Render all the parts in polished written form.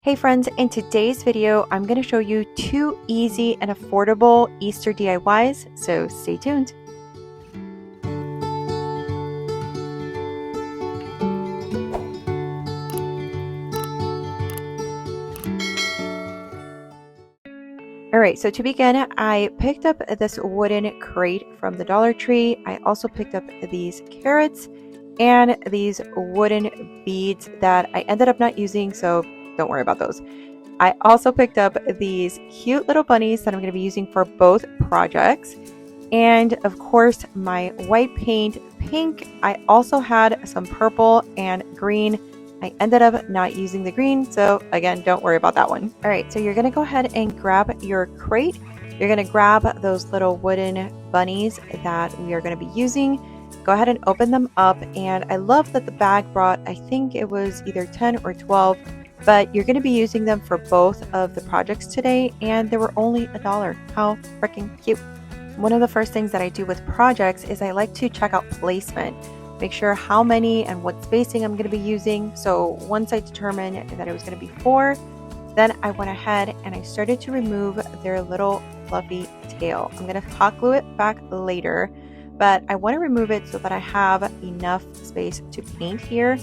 Hey friends, in today's video, I'm going to show you 2 easy and affordable Easter DIYs, so stay tuned. Alright, so to begin, I picked up this wooden crate from the Dollar Tree. I also picked up these carrots and these wooden beads that I ended up not using, so don't worry about those. I also picked up these cute little bunnies that I'm going to be using for both projects. And of course, my white paint, pink. I also had some purple and green. I ended up not using the green, so again, don't worry about that one. All right, so you're going to go ahead and grab your crate. You're going to grab those little wooden bunnies that we are going to be using. Go ahead and open them up. And I love that the bag brought, I think it was either 10 or 12, but you're going to be using them for both of the projects today, and they were only $1. How freaking cute. One of the first things that I do with projects is I like to check out placement, make sure how many and what spacing I'm going to be using. So once I determined that it was going to be 4, then I went ahead and I started to remove their little fluffy tail. I'm going to hot glue it back later, but I want to remove it so that I have enough space to paint here.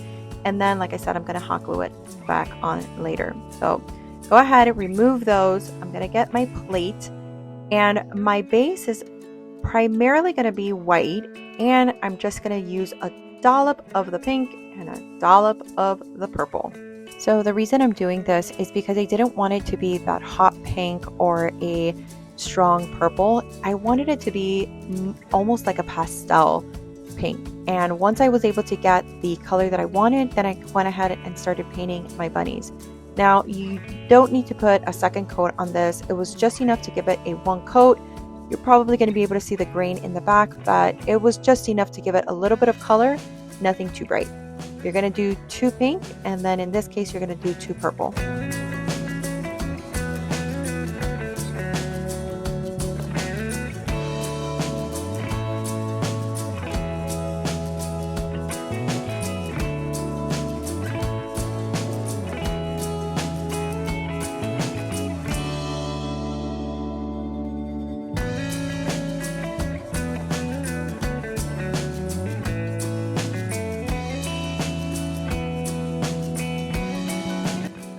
And then, like I said, I'm going to hot glue it back on later. So go ahead and remove those. I'm going to get my plate. And my base is primarily going to be white, and I'm just going to use a dollop of the pink and a dollop of the purple. So the reason I'm doing this is because I didn't want it to be that hot pink or a strong purple. I wanted it to be almost like a pastel pink. And once I was able to get the color that I wanted, then I went ahead and started painting my bunnies. Now, you don't need to put a second coat on this. It was just enough to give it a 1 coat. You're probably going to be able to see the grain in the back, but it was just enough to give it a little bit of color, nothing too bright. You're going to do 2 pink, and then in this case, you're going to do 2 purple.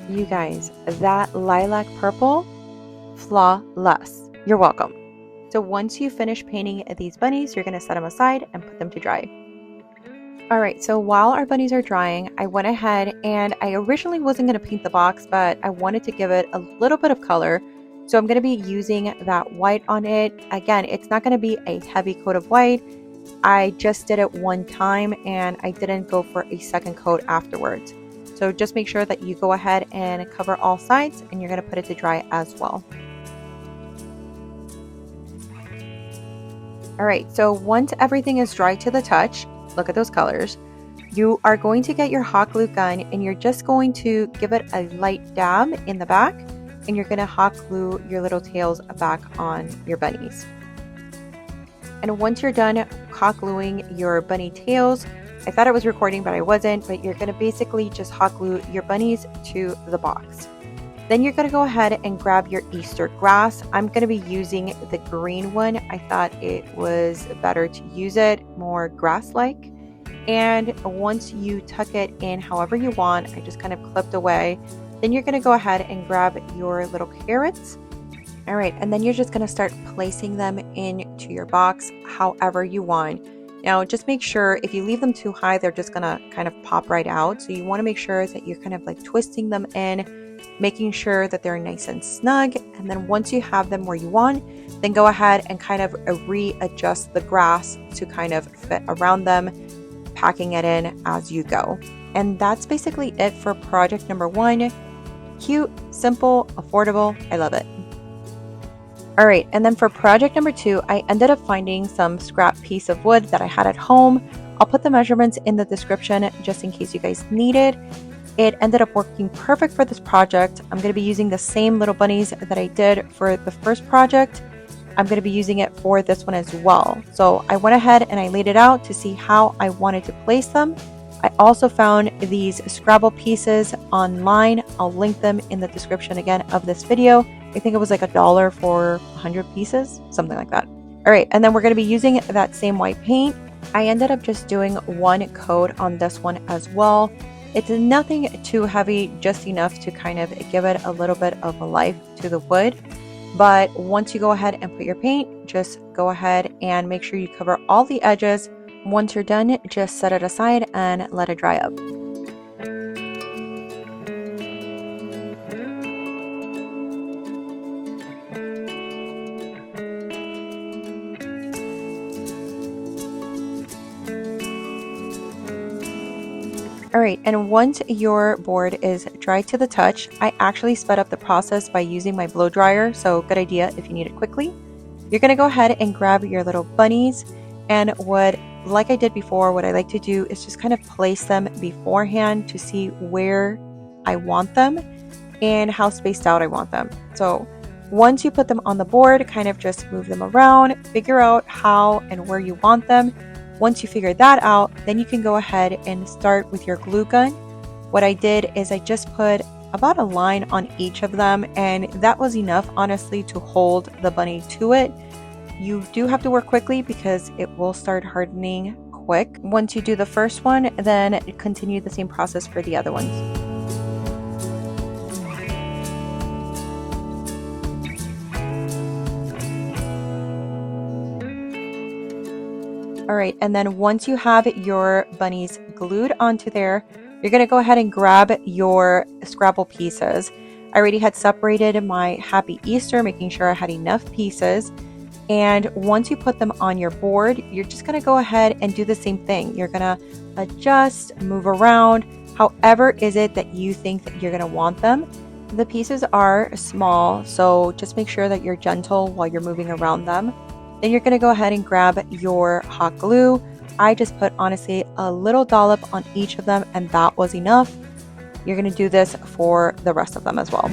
You guys, that lilac purple, flawless. You're welcome. So once you finish painting these bunnies, you're going to set them aside and put them to dry. All right, so while our bunnies are drying, I went ahead and I originally wasn't going to paint the box, but I wanted to give it a little bit of color. So I'm going to be using that white on it. Again, it's not going to be a heavy coat of white. I just did it one time and I didn't go for a second coat afterwards. So just make sure that you go ahead and cover all sides, and you're going to put it to dry as well. All right, so once everything is dry to the touch, look at those colors, you are going to get your hot glue gun and you're just going to give it a light dab in the back, and you're going to hot glue your little tails back on your bunnies. And once you're done hot gluing your bunny tails, I thought I was recording, but I wasn't, but you're going to basically just hot glue your bunnies to the box. Then you're going to go ahead and grab your Easter grass. I'm going to be using the green one. I thought it was better to use it more grass-like. And once you tuck it in however you want, I just kind of clipped away. Then you're going to go ahead and grab your little carrots. All right, and then you're just going to start placing them into your box however you want. Now, just make sure if you leave them too high, they're just gonna kind of pop right out. So you wanna make sure that you're kind of like twisting them in, making sure that they're nice and snug. And then once you have them where you want, then go ahead and kind of readjust the grass to kind of fit around them, packing it in as you go. And that's basically it for project number 1. Cute, simple, affordable, I love it. All right, and then for project number 2, I ended up finding some scrap piece of wood that I had at home. I'll put the measurements in the description just in case you guys need it. It ended up working perfect for this project. I'm going to be using the same little bunnies that I did for the first project. I'm going to be using it for this one as well. So I went ahead and I laid it out to see how I wanted to place them. I also found these Scrabble pieces online. I'll link them in the description again of this video. I think it was like $1 for 100 pieces, something like that. All right, and then we're going to be using that same white paint. I ended up just doing one coat on this one as well. It's nothing too heavy, just enough to kind of give it a little bit of a life to the wood. But once you go ahead and put your paint, just go ahead and make sure you cover all the edges. Once you're done, just set it aside and let it dry up. Alright, and once your board is dry to the touch, I actually sped up the process by using my blow dryer, so good idea if you need it quickly. You're going to go ahead and grab your little bunnies, and like I did before, what I like to do is just kind of place them beforehand to see where I want them and how spaced out I want them. So once you put them on the board, kind of just move them around, figure out how and where you want them. Once you figure that out, then you can go ahead and start with your glue gun. What I did is I just put about a line on each of them, and that was enough, honestly, to hold the bunny to it. You do have to work quickly because it will start hardening quick. Once you do the first one, then continue the same process for the other ones. All right, and then once you have your bunnies glued onto there, you're going to go ahead and grab your Scrabble pieces. I already had separated my Happy Easter, making sure I had enough pieces. And once you put them on your board, you're just going to go ahead and do the same thing. You're going to adjust, move around, however is it that you think that you're going to want them. The pieces are small, so just make sure that you're gentle while you're moving around them. Then you're going to go ahead and grab your hot glue. I just put, honestly, a little dollop on each of them, and that was enough. You're going to do this for the rest of them as well.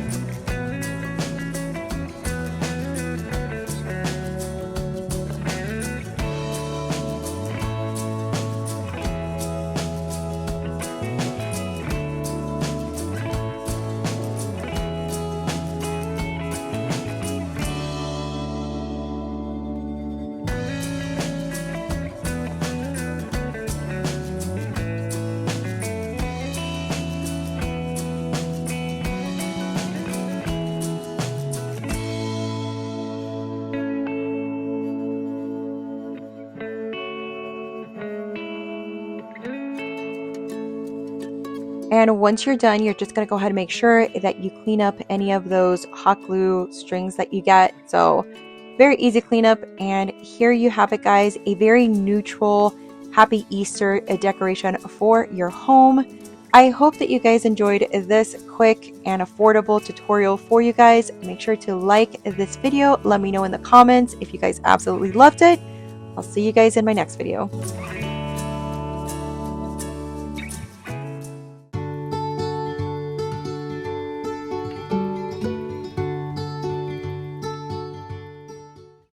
And once you're done, you're just going to go ahead and make sure that you clean up any of those hot glue strings that you get. So very easy cleanup. And here you have it, guys, a very neutral Happy Easter decoration for your home. I hope that you guys enjoyed this quick and affordable tutorial for you guys. Make sure to like this video. Let me know in the comments if you guys absolutely loved it. I'll see you guys in my next video.